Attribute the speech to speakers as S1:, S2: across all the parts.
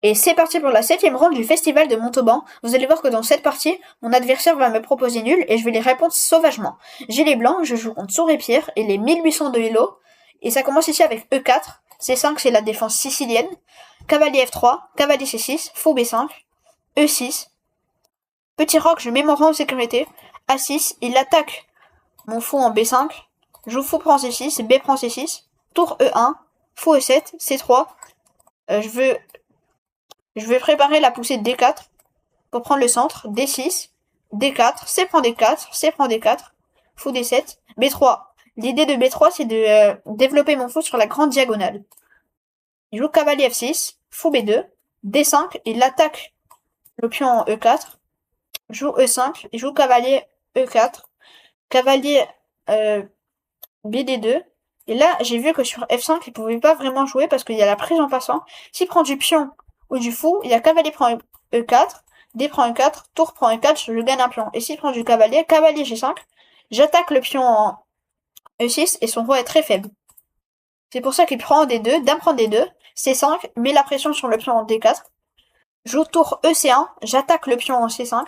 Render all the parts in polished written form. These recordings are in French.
S1: Et c'est parti pour la 7e ronde du festival de Montauban. Vous allez voir que dans cette partie, mon adversaire va me proposer nul et je vais les répondre sauvagement. J'ai les blancs, je joue contre Sourd-et-Pierre et les 1800 de Hello. Et ça commence ici avec E4. C5, c'est la défense sicilienne. Cavalier F3, cavalier C6, fou B5, E6. Petit roc, je mets mon rang en sécurité. A6, il attaque mon fou en B5. Joue fou prend C6, B prend C6. Tour E1, fou E7, C3. Je vais préparer la poussée D4 pour prendre le centre. D6, D4, C prend D4, C prend D4, fou D7, B3. L'idée de B3, c'est de développer mon fou sur la grande diagonale. Il joue cavalier F6, fou B2, D5, il attaque le pion en E4, joue E5, il joue cavalier E4, cavalier BD2. Et là, j'ai vu que sur F5, il pouvait pas vraiment jouer parce qu'il y a la prise en passant. S'il prend du pion ou du fou, il y a cavalier prend E4, D prend E4, tour prend E4, je gagne un pion. Et s'il prend du cavalier, cavalier G5, j'attaque le pion en E6 et son roi est très faible. C'est pour ça qu'il prend D2, dame prend D2, C5, met la pression sur le pion en D4. Joue tour EC1, j'attaque le pion en C5,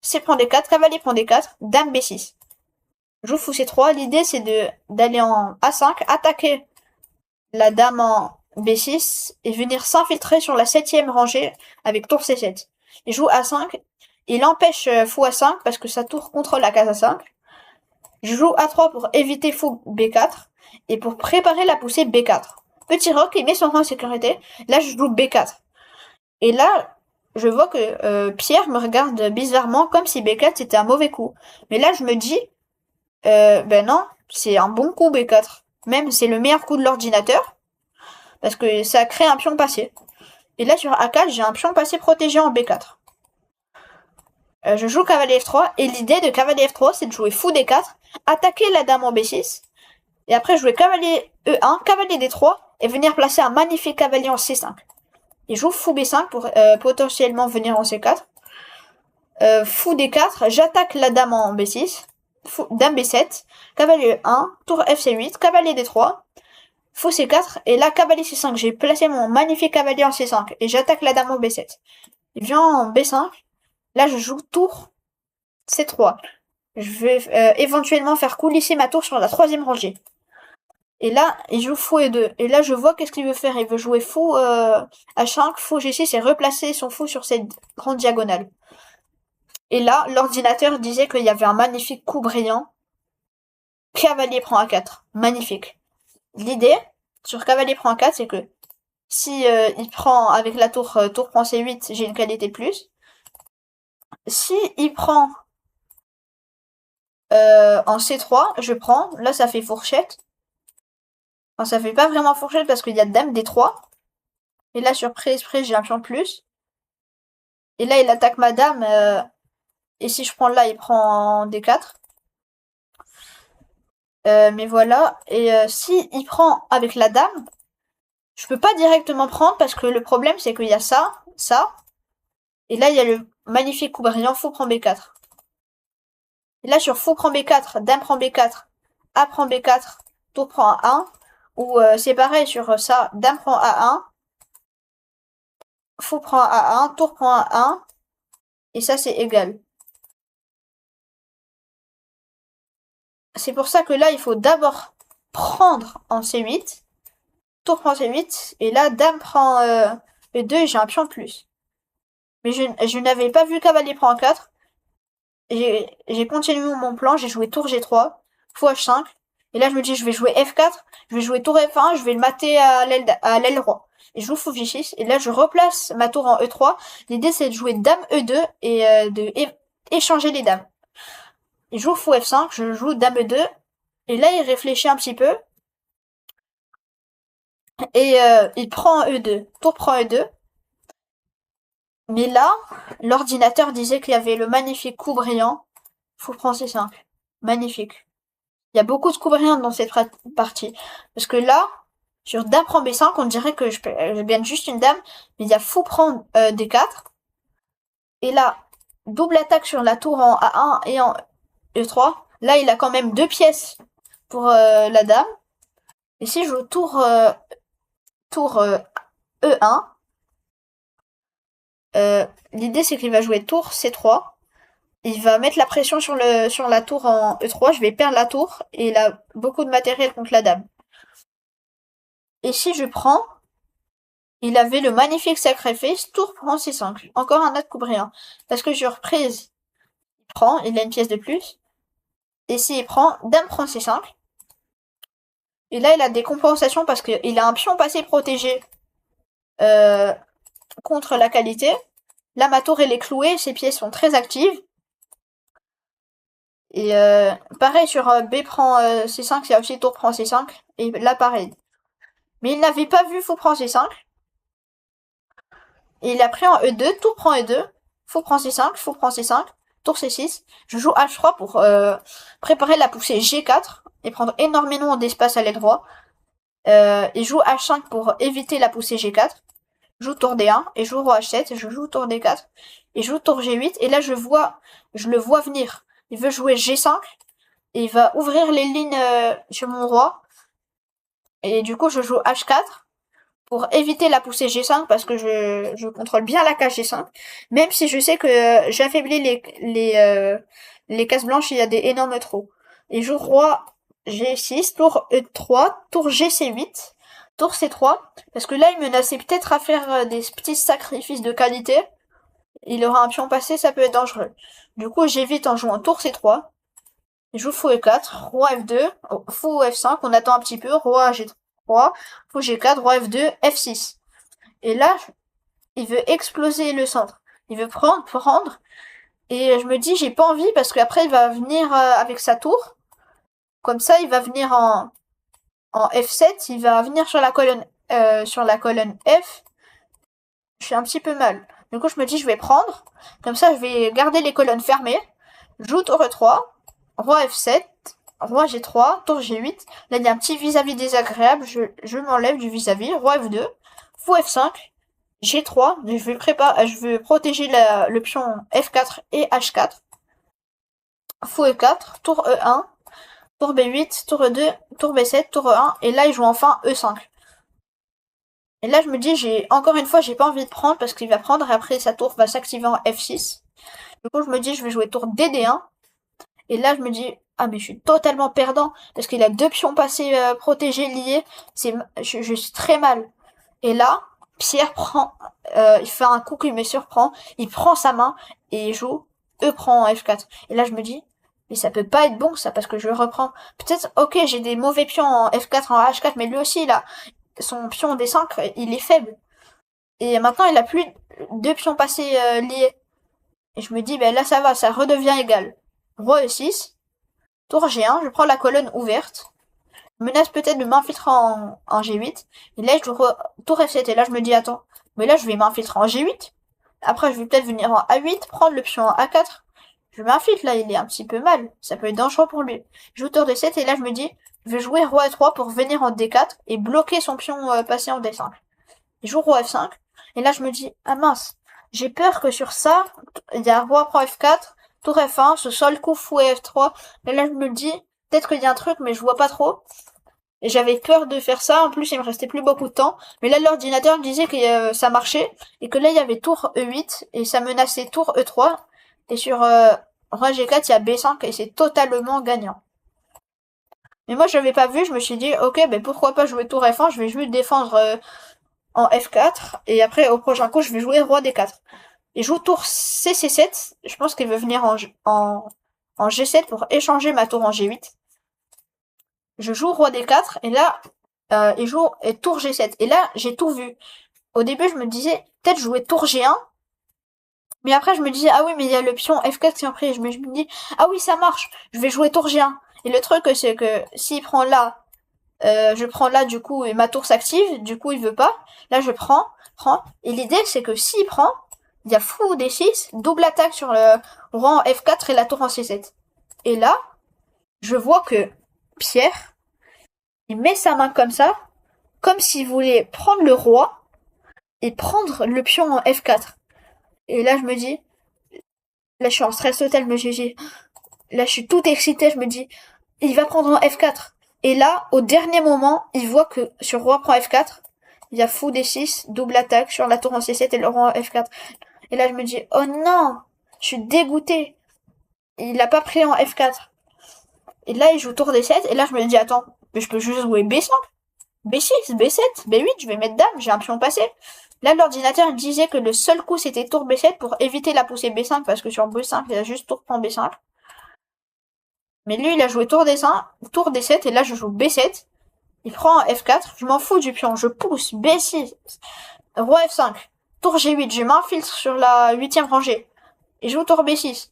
S1: C prend D4, cavalier prend D4, dame B6. Joue fou C3, l'idée c'est d'aller en A5, attaquer la dame en B6 et venir s'infiltrer sur la 7e rangée avec tour C7. Il joue A5, il empêche fou A5 parce que sa tour contrôle la case A5. Je joue A3 pour éviter fou B4 et pour préparer la poussée B4. Petit roc, il met son rang en sécurité. Là, je joue B4. Et là, je vois que Pierre me regarde bizarrement comme si B4 c'était un mauvais coup. Mais là, je me dis, ben non, c'est un bon coup B4. Même c'est le meilleur coup de l'ordinateur. Parce que ça crée un pion passé. Et là sur A4, j'ai un pion passé protégé en B4. Je joue cavalier F3, et l'idée de cavalier F3, c'est de jouer fou D4, attaquer la dame en B6, et après jouer cavalier E1, cavalier D3, et venir placer un magnifique cavalier en C5. Il joue fou B5 pour potentiellement venir en C4. Fou D4, j'attaque la dame en B6, dame B7, cavalier E1, tour FC8, cavalier D3, fou C4, et là, cavalier C5, j'ai placé mon magnifique cavalier en C5, et j'attaque la dame en B7. Il vient en B5, là je joue tour C3. Je vais éventuellement faire coulisser ma tour sur la 3e rangée. Et là, il joue fou E2. Et là, je vois qu'est-ce qu'il veut faire. Il veut jouer fou H5, fou G6 et replacer son fou sur cette grande diagonale. Et là, l'ordinateur disait qu'il y avait un magnifique coup brillant. Cavalier prend A4. Magnifique. L'idée sur cavalier prend A4, c'est que si il prend avec la tour, tour prend C8, j'ai une qualité de plus. Si il prend en C3, je prends. Là, ça fait fourchette. Enfin, ça fait pas vraiment fourchette parce qu'il y a dame D3. Et là, sur pré-esprit, j'ai un pion de plus. Et là, il attaque ma dame. Et si je prends là, il prend en D4. Mais voilà. Et si il prend avec la dame, je peux pas directement prendre parce que le problème, c'est qu'il y a ça, ça. Et là, il y a le magnifique coup brillant, fou prend B4. Et là, sur fou prend B4, dame prend B4, A prend B4, tour prend A1. Ou c'est pareil sur ça, dame prend A1, fou prend A1, tour prend A1. Et ça, c'est égal. C'est pour ça que là, il faut d'abord prendre en C8. Tour prend C8. Et là, dame prend E2 et j'ai un pion de plus. Mais je n'avais pas vu cavalier prend 4. J'ai continué mon plan, j'ai joué tour G3, fou H5. Et là, je me dis, je vais jouer F4, je vais jouer tour F1, je vais le mater à l'aile roi. Et je joue fou G6. Et là, je replace ma tour en E3. L'idée, c'est de jouer dame E2 et échanger les dames. Il joue fou F5, je joue dame E2. Et là, il réfléchit un petit peu. Et il prend E2. Tour prend E2. Mais là, l'ordinateur disait qu'il y avait le magnifique coup brillant. Fou prend C5. Magnifique. Il y a beaucoup de coups brillants dans cette partie. Parce que là, sur dame prend B5, on dirait que je gagne juste une dame. Mais il y a fou prend D4. Et là, double attaque sur la tour en A1 et en E3. Là, il a quand même 2 pièces pour la dame. Et si je joue tour E1, L'idée, c'est qu'il va jouer tour C3. Il va mettre la pression sur la tour en E3. Je vais perdre la tour. Et il a beaucoup de matériel contre la dame. Et si je prends, il avait le magnifique sacrifice. Tour prend C5. Encore un autre coup brillant. Parce que je reprise. Il prend. Il a une pièce de plus. Et s'il prend, dame prend C5. Et là, il a des compensations parce qu'il a un pion passé protégé contre la qualité. Là, ma tour, elle est clouée. Ses pièces sont très actives. Et pareil, sur B prend C5, il y a aussi tour prend C5. Et là, pareil. Mais il n'avait pas vu fou prend C5. Et il a pris en E2, tour prend E2. Fou prend C5, fou prend C5. Tour C6. Je joue H3 pour préparer la poussée G4 et prendre énormément d'espace à l'aile droit. Et joue H5 pour éviter la poussée G4. Je joue tour D1 et je joue roi H7. Je joue tour D4 et je joue tour G8. Et là, je le vois venir. Il veut jouer G5 et il va ouvrir les lignes sur mon roi. Et du coup, je joue H4 pour éviter la poussée G5 parce que je contrôle bien la case G5. Même si je sais que j'affaiblis les cases blanches, il y a des énormes trous. Et je joue roi G6, tour E3, tour GC8, tour C3. Parce que là, il menaçait peut-être à faire des petits sacrifices de qualité. Il aura un pion passé, ça peut être dangereux. Du coup, j'évite en jouant tour C3. Je joue fou E4, roi F2, fou F5, on attend un petit peu, roi G3, fou G4, roi F2, F6. Et là, il veut exploser le centre. Il veut prendre. Et je me dis, j'ai pas envie parce qu'après, il va venir avec sa tour. Comme ça, il va venir en F7, il va venir sur la colonne F. Je suis un petit peu mal. Du coup, je me dis, je vais prendre. Comme ça, je vais garder les colonnes fermées. Je joue tour E3, roi F7, roi G3, tour G8. Là, il y a un petit vis-à-vis désagréable. Je m'enlève du vis-à-vis. Roi F2, fou F5, G3. Je vais protéger le pion F4 et H4. Fou E4, tour E1, tour B8, tour E2, tour B7, tour E1. Et là, il joue enfin E5. Et là, je me dis, encore une fois, j'ai pas envie de prendre parce qu'il va prendre et après sa tour va s'activer en F6. Du coup, je me dis, je vais jouer tour DD1. Et là, je me dis, ah, mais je suis totalement perdant parce qu'il a deux pions passés protégés, liés. Je suis très mal. Et là, Pierre prend, il fait un coup qui me surprend. Il prend sa main et il joue E prend en F4. Et là, je me dis, mais ça peut pas être bon, ça, parce que je le reprends. Peut-être, ok, j'ai des mauvais pions en F4, en H4, mais lui aussi, là, son pion D5, il est faible. Et maintenant, il a plus deux pions passés liés. Et je me dis, ben là, ça va, ça redevient égal. Roi E6, tour G1, je prends la colonne ouverte. Menace peut-être de m'infiltrer en G8. Et là, je joue tour F7. Et là, je me dis, attends, mais là, je vais m'infiltrer en G8. Après, je vais peut-être venir en A8, prendre le pion en A4. Je m'infiltre, là, il est un petit peu mal. Ça peut être dangereux pour lui. Je joue tour D7 et là, je me dis, je vais jouer roi E3 pour venir en D4 et bloquer son pion passé en D5. Je joue roi F5. Et là, je me dis, ah mince, j'ai peur que sur ça, il y a roi prend F4, tour F1, ce seul coup fou F3. Et là, je me dis, peut-être qu'il y a un truc, mais je vois pas trop. Et j'avais peur de faire ça. En plus, il me restait plus beaucoup de temps. Mais là, l'ordinateur me disait que ça marchait. Et que là, il y avait tour E8. Et ça menaçait tour E3. Et sur roi G4, il y a B5. Et c'est totalement gagnant. Mais moi, je l'avais pas vu. Je me suis dit, ok, ben pourquoi pas jouer tour F1. Je vais juste défendre en F4. Et après, au prochain coup, je vais jouer roi D4. Et je joue tour CC7. Je pense qu'il veut venir en G7 pour échanger ma tour en G8. Je joue roi D4 et là, il joue tour G7. Et là, j'ai tout vu. Au début, je me disais, peut-être jouer tour G1. Mais après, je me disais, ah oui, mais il y a le pion F4 qui est en prise. Mais je me dis, ah oui, ça marche. Je vais jouer tour G1. Et le truc, c'est que s'il prend là, je prends là, du coup, et ma tour s'active. Du coup, il veut pas. Là, je prends. Et l'idée, c'est que s'il prend, il y a fou D6, double attaque sur le roi en F4 et la tour en C7. Et là, je vois que Pierre, il met sa main comme ça, comme s'il voulait prendre le roi et prendre le pion en F4. Et là, je me dis, là, je suis en stress total, me dis, là, je suis tout excitée, je me dis, il va prendre en F4. Et là, au dernier moment, il voit que sur roi prend F4, il y a fou D6, double attaque sur la tour en C7 et le roi en F4. Et là, je me dis, oh non, je suis dégoûtée. Il a pas pris en F4. Et là, il joue tour D7. Et là, je me dis, attends, mais je peux juste jouer B5, B6, B7, B8, je vais mettre dame, j'ai un pion passé. Là, l'ordinateur disait que le seul coup, c'était tour B7 pour éviter la poussée B5, parce que sur B5, il y a juste tour prend B5. Mais lui, il a joué tour D5, tour D7, et là, je joue B7. Il prend F4, je m'en fous du pion, je pousse, B6, roi F5, tour G8, je m'infiltre sur la 8ème rangée. Et je joue tour B6.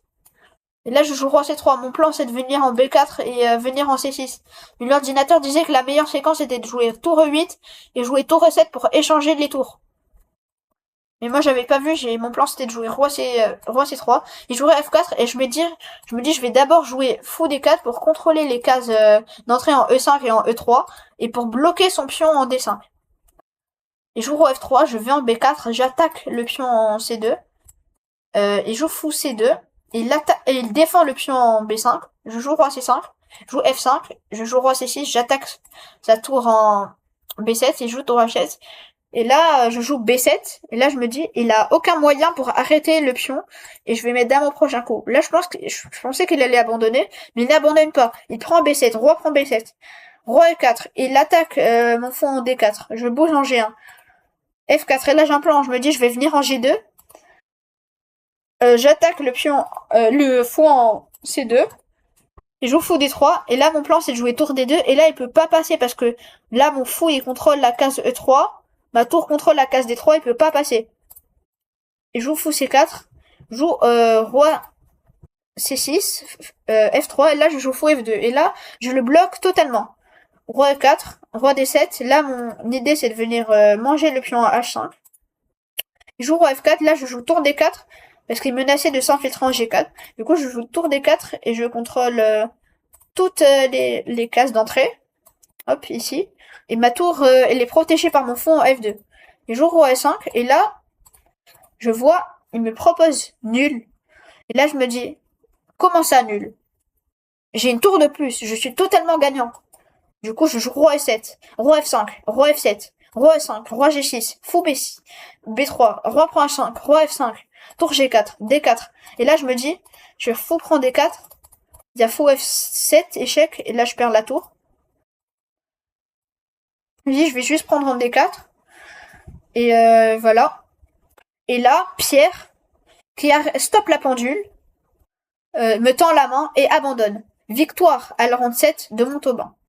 S1: Et là, je joue roi C3. Mon plan, c'est de venir en B4 et venir en C6. Mais l'ordinateur disait que la meilleure séquence était de jouer tour E8 et jouer tour E7 pour échanger les tours. Mais moi, j'avais pas vu, mon plan, c'était de jouer roi C3. Il jouerait F4 et je me dis, je vais d'abord jouer fou D4 pour contrôler les cases d'entrée en E5 et en E3 et pour bloquer son pion en D5. Il joue roi F3, je vais en B4, j'attaque le pion en C2. Il joue fou C2. Il défend le pion en B5. Je joue roi C5. Je joue F5. Je joue roi C6. J'attaque sa tour en B7. Il joue tour H7. Et là, je joue B7. Et là, je me dis, il a aucun moyen pour arrêter le pion. Et je vais mettre dame au prochain coup. Là, je pensais qu'il allait abandonner. Mais il n'abandonne pas. Il prend B7. Roi prend B7. Roi E4. Il attaque mon fou en D4. Je bouge en G1. F4. Et là, j'ai un plan. Je me dis, je vais venir en G2. J'attaque le fou en C2. Il joue fou D3. Et là, mon plan, c'est de jouer tour D2. Et là, il peut pas passer parce que là, mon fou, il contrôle la case E3. Ma tour contrôle la case D3. Il peut pas passer. Il joue fou C4. Joue roi C6. F3. Et là, je joue fou F2. Et là, je le bloque totalement. Roi E4. Roi D7. Là, mon idée, c'est de venir manger le pion à H5. Il joue roi F4. Là, je joue tour D4. Parce qu'il menaçait de s'infiltrer en G4. Du coup, je joue tour D4 et je contrôle toutes les cases d'entrée. Hop, ici. Et ma tour, elle est protégée par mon fond en F2. Il joue roi E5. Et là, je vois, il me propose nul. Et là, je me dis, comment ça nul? J'ai une tour de plus. Je suis totalement gagnant. Du coup, je joue roi E7, roi F5, roi F7, roi E5, roi G6, fou B6, B3, roi prend H5, roi F5, tour G4, D4. Et là, je me dis, je vais fou prendre D4. Il y a fou F7, échec, et là, je perds la tour. Je me dis, je vais juste prendre en D4. Et voilà. Et là, Pierre, qui stoppe la pendule, me tend la main et abandonne. Victoire à la ronde 7 de Montauban.